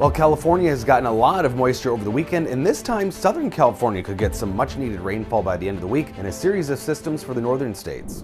Well, California has gotten a lot of moisture over the weekend, and this time Southern California could get some much needed rainfall by the end of the week in a series of systems for the northern states.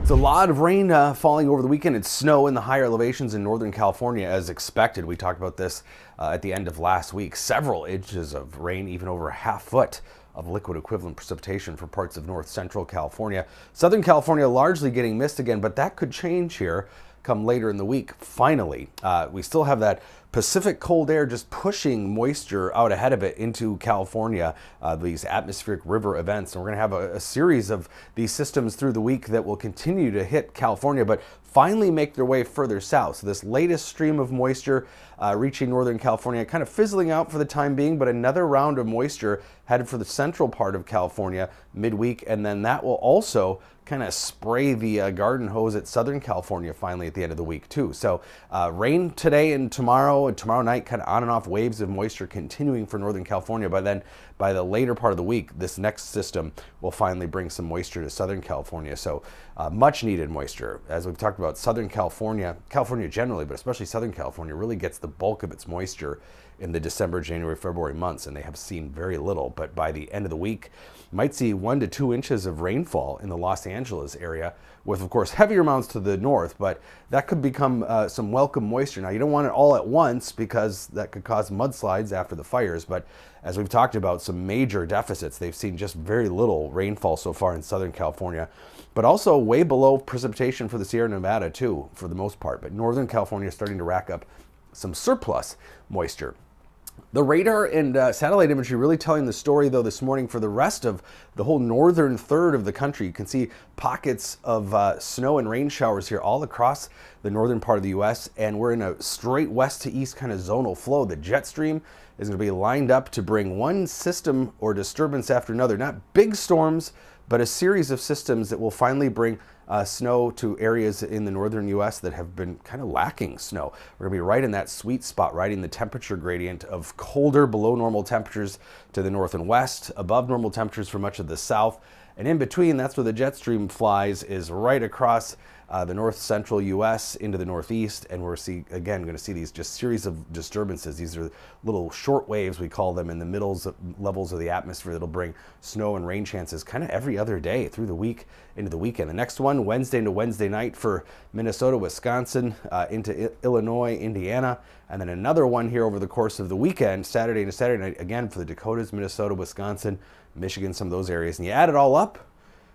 It's a lot of rain falling over the weekend. It's snow in the higher elevations in Northern California as expected. We talked about this at the end of last week. Several inches of rain, even over a half foot of liquid equivalent precipitation for parts of north central California. Southern California largely getting missed again, but that could change here come later in the week. Finally, we still have that Pacific cold air just pushing moisture out ahead of it into California, these atmospheric river events. And we're going to have a series of these systems through the week that will continue to hit California, but finally make their way further south. So this latest stream of moisture reaching Northern California, kind of fizzling out for the time being, but another round of moisture headed for the central part of California midweek, and then that will also kind of spray the garden hose at Southern California finally at the end of the week too. So rain today and tomorrow night, kind of on and off waves of moisture continuing for Northern California. But then by the later part of the week, this next system will finally bring some moisture to Southern California. So much needed moisture. As we've talked about, Southern California generally, but especially Southern California, really gets the bulk of its moisture in the December, January, February months, and they have seen very little. But by the end of the week, might see 1 to 2 inches of rainfall in the Los Angeles area, with of course heavier amounts to the north, but that could become some welcome moisture. Now you don't want it all at once because that could cause mudslides after the fires, but as we've talked about, some major deficits. They've seen just very little rainfall so far in Southern California, but also way below precipitation for the Sierra Nevada too, for the most part. But Northern California is starting to rack up some surplus moisture. The radar and satellite imagery really telling the story, though, this morning for the rest of the whole northern third of the country. You can see pockets of snow and rain showers here all across the northern part of the U.S., and we're in a straight west to east kind of zonal flow. The jet stream is going to be lined up to bring one system or disturbance after another. Not big storms, but a series of systems that will finally bring snow to areas in the northern U.S. that have been kind of lacking snow. We're going to be right in that sweet spot, riding the temperature gradient of colder, below normal temperatures to the north and west, above normal temperatures for much of the south. And in between, that's where the jet stream flies, is right across the north central U.S. into the northeast, and we're going to see these just series of disturbances. These are little short waves, we call them, in the levels of the atmosphere that'll bring snow and rain chances kind of every other day through the week into the weekend. The next one, Wednesday into Wednesday night for Minnesota, Wisconsin, into Illinois, Indiana, and then another one here over the course of the weekend, Saturday into Saturday night, again for the Dakotas, Minnesota, Wisconsin, Michigan, some of those areas. And you add it all up,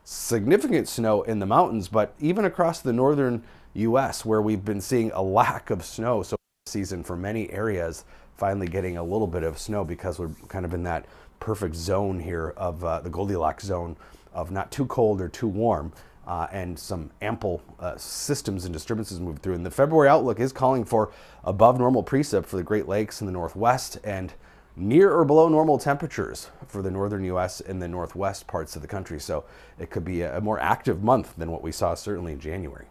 significant snow in the mountains, but even across the northern U.S., where we've been seeing a lack of snow so this season for many areas, finally getting a little bit of snow because we're kind of in that perfect zone here of the Goldilocks zone of not too cold or too warm, and some ample systems and disturbances move through. And the February outlook is calling for above normal precip for the Great Lakes in the northwest, and near or below normal temperatures for the northern U.S. and the northwest parts of the country. So it could be a more active month than what we saw certainly in January.